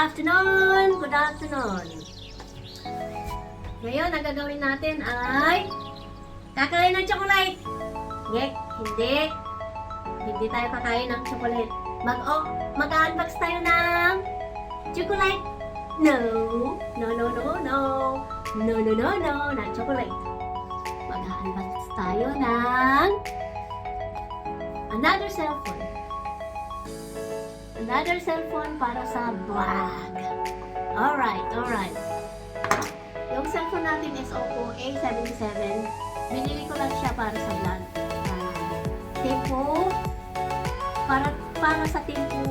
afternoon! Good afternoon! Ngayon, ang gagawin natin ay kakain ng chocolate! Hindi. Hindi tayo kakain ng chocolate. Mag-unbox tayo ng chocolate. No, not chocolate. Mag-unbox tayo ng another cellphone. Another cellphone para sa vlog. Alright. Yung cellphone natin is Oppo A77. Binili ko lang siya para sa vlog. Tempo, para sa Tempo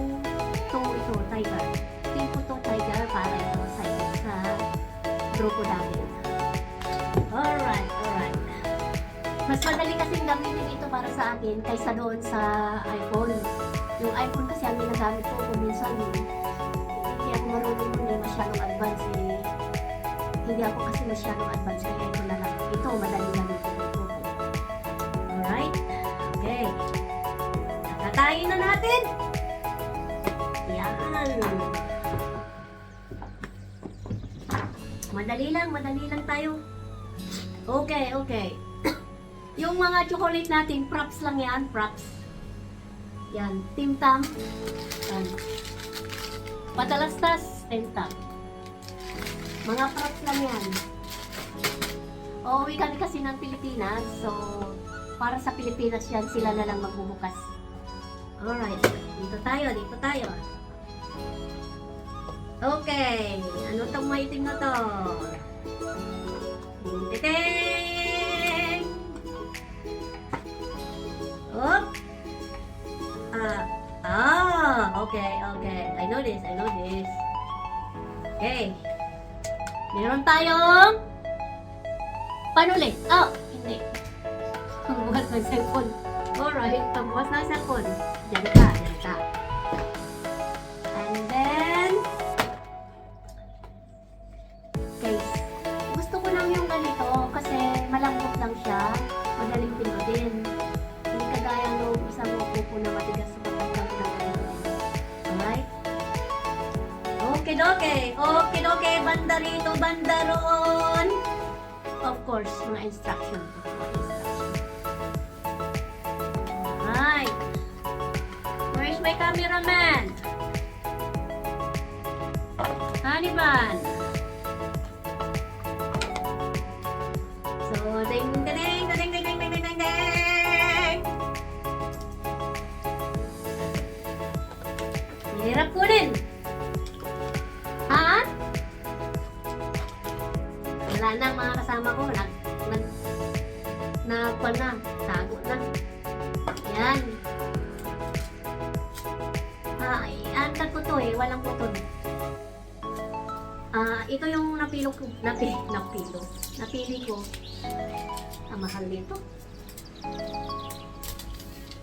to ito, Tiger. Tempo to Tiger para ito sa grupo natin. Alright. Mas madali kasing gamitin ito para sa akin kaysa doon sa iPhone. Yung iPhone kasi ang ginagamit ko kung minsan hindi ako marunong masyadong advance Hindi ako kasi masyadong advance kaya ito na lang. Ito, madali gamitin ito. Alright? Okay. Nakatayin na natin. Yan. Madali lang tayo. Okay. Yung mga chocolate natin, props lang yan, props. Yan, Tim Tam. Yan. Patalastas, Tim Tam. Mga props lang yan. Uuwi kami kasi ng Pilipinas, so para sa Pilipinas yan, sila na lang magbubukas. Alright, dito tayo. Okay, ano tong maitim na to? Titeng! Op! Okay. I know this. Okay. Meron tayong panulit. Oh, hindi. Bukas ng cellphone. Alright, pagbukas ng cellphone. Diyan ka. And then, case. Gusto ko lang yung ganito kasi malambot lang siya. Madaling pinutin. Hindi kagaya nung isang Oppo na matigas sa pagkakas na ganito. Alright? Okay. Banda rito, banda roon. Of course, mga instruction. Alright. Where's my cameraman? Haniban. So, ding. Hirap kunin. Ha? Wala na mga kasama ko. Tago na. Yan. Antag ko to walang putol. Ito yung napili ko. Ang mahal nito.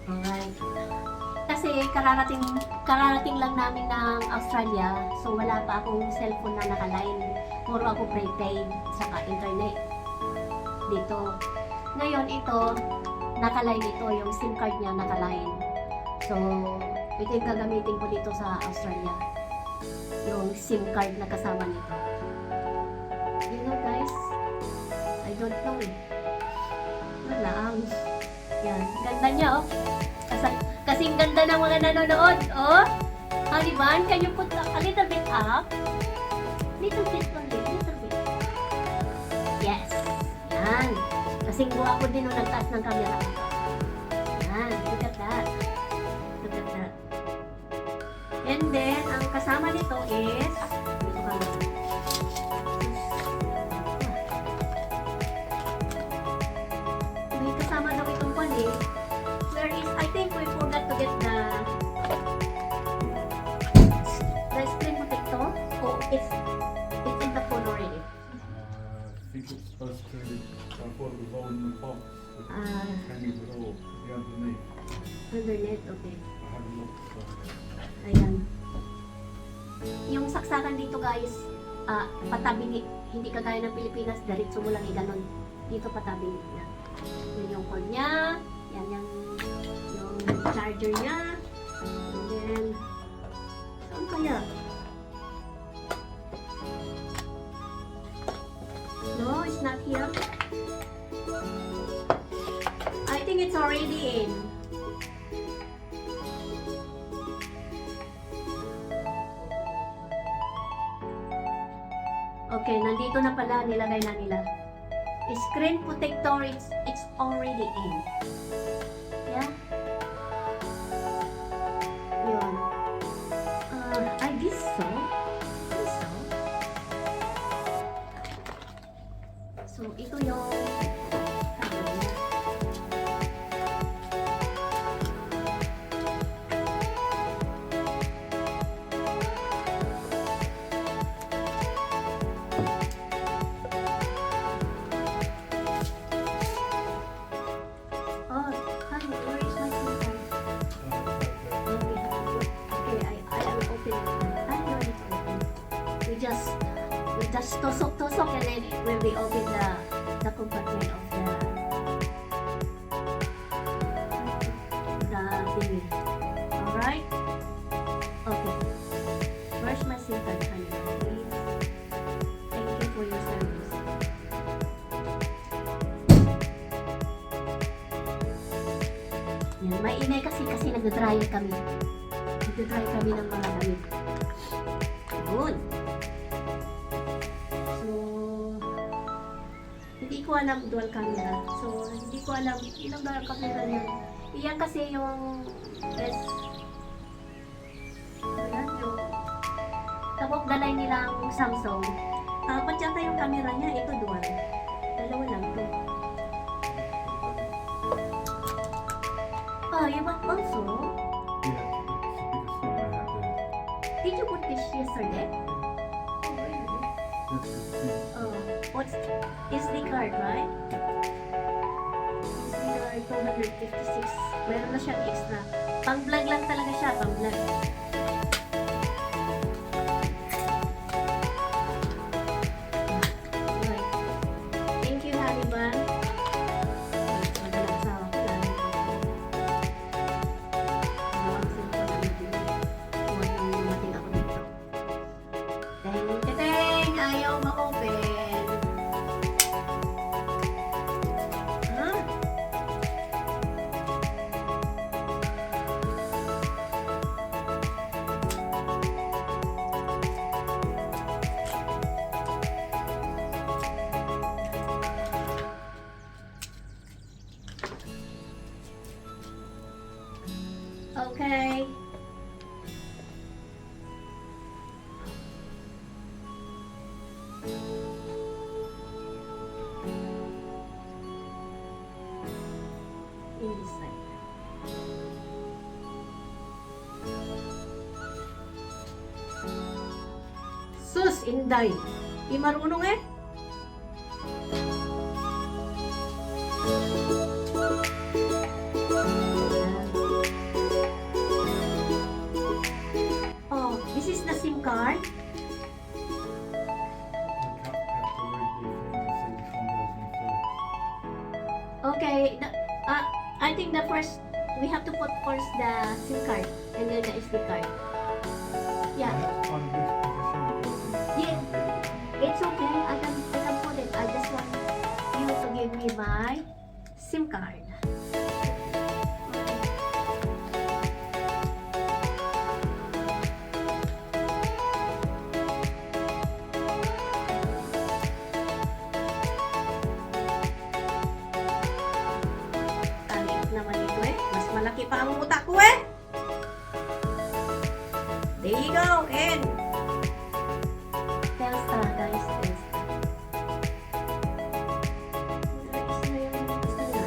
Alright. Kasi kararating lang namin ng Australia, so wala pa akong cellphone na naka-line. Puro ako prepaid, saka internet. Dito. Ngayon ito, naka-line ito, yung SIM card niya naka-line. So, ito yung gagamitin ko dito sa Australia. Yung SIM card na kasama nito. You know guys, I don't know Wala yan, ganda niya Kasing ganda ng mga nanonood. Haliban, can you put a little bit up? Little bit. Yes. Yan. Kasing buha ko din nung nagtaas ng camera. Yan. Look at that. And then, ang kasama nito is may kasama daw itong pali. I think we forgot to get the screen protector. Oh, it's in the phone already. I think it's supposed to. I thought it was all in the box. Hanging it all underneath. Underneath, okay. I haven't looked. Ayan. Yung saksakan dito guys, patabi hindi kagaya ng Pilipinas, diretso mo lang iganon. Dito patabi niya. Yan yung cord niya. Yan yung charger niya. And then, saan kaya? it's already in. Okay, nandito na pala, nilagay na nila. Screen protector, it's already in. Yeah? Yun. I guess so. So, ito yung just tusok and then it will be open the compartment of the thingy. Alright? Okay. Where's my SIM card, honey? Please. Thank you for your service. Yan, maingay kasi nagda-dryer kami. Nagda-dry kami ng mga damit. Good. Hindi ko alam dual camera. So, hindi ko alam ilang dual camera yan. Iyan kasi yung ayan, yung tapos dalay nilang Samsung. Apat yata yung camera niya. Ito dual. Dalawa lang to. Oh, you bought also? Yeah, it's the biggest thing I had there. Did you put this yesterday? Oh, really? That's the thing. Oh, what's SD card, right? SD card 256. Meron na siyang extra. Pang-vlog lang talaga siya, pang-vlog. Right. Thank you, Hannibal. Madalang sa ako. Teng, ayaw ma-open. Huh? Okay. Inside. Sus, inday. Di marunong eh. Oh, this is the SIM card. Okay, I think the first we have to put first the SIM card and then the SD card. Yeah, yeah, it's okay. I can put it. I just want you to give me my SIM card. Naman ito eh. Mas malaki pa ang utak ko eh. There you go. And Telstra guys. Telstra. Ayos na yung Telstra.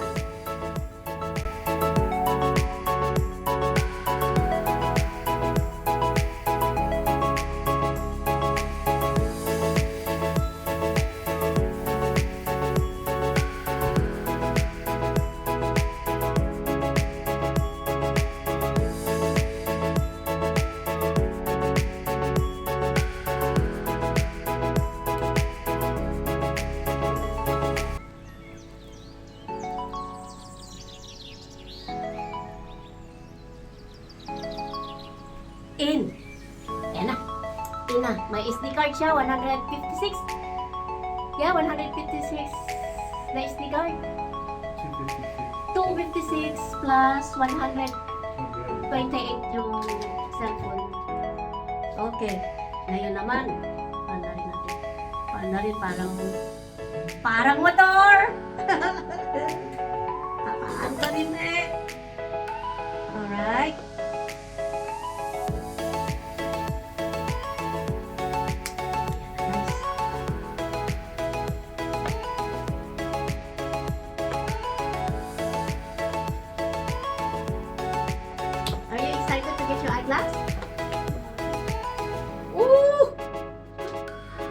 In. Ayan na. In na. May SD card siya. 156. Yeah, 156 na SD card. 256. 176 plus 128 Okay. yung cellphone. Okay. Ngayon naman, panarin natin. Panarin parang motor! Panarin eh. Alright. Nice. Are you excited to get your eyeglass? Ooh!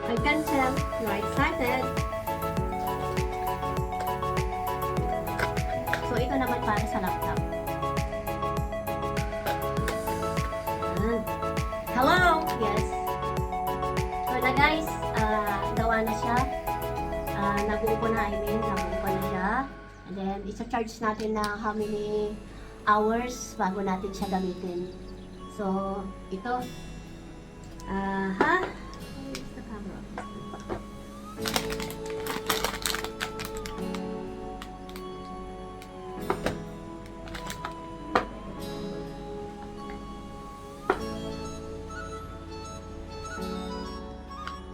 I can tell you are excited. So, ito naman para sa laptop. Ayan. Hello! Yes. So na guys, gawa na siya. Nabuo ko na, nabuo ko na siya. And then, isa-charge natin na how many hours bago natin siya gamitin. So, ito. Where's the camera?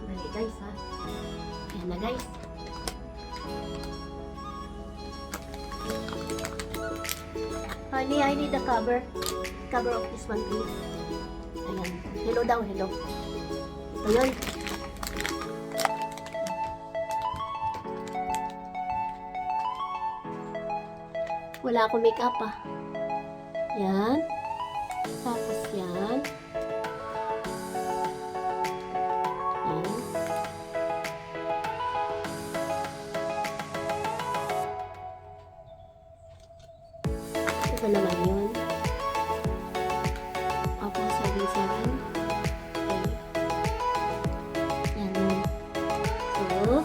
Dali guys ha. Ayan na guys. Honey, I need the cover. Cover of this one please. Ayan. Hello daw, hello. Ito yun. Wala akong makeup ah. Yan. Tapos yan. Yan. Ito naman yun. Oppo 77. Okay. Yan yun. So,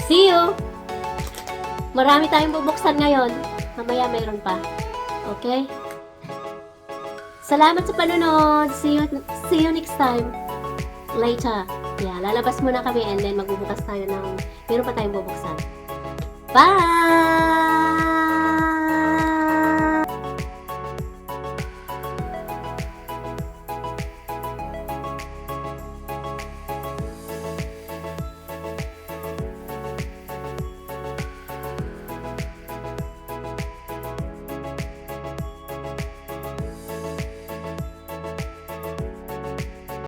see you! Marami tayong bubuksan ngayon. Mamaya mayroon pa. Okay? Salamat sa panonood. See you next time. Later. Yeah, lalabas muna kami and then magbubukas tayo ng meron pa tayong bubuksan. Bye!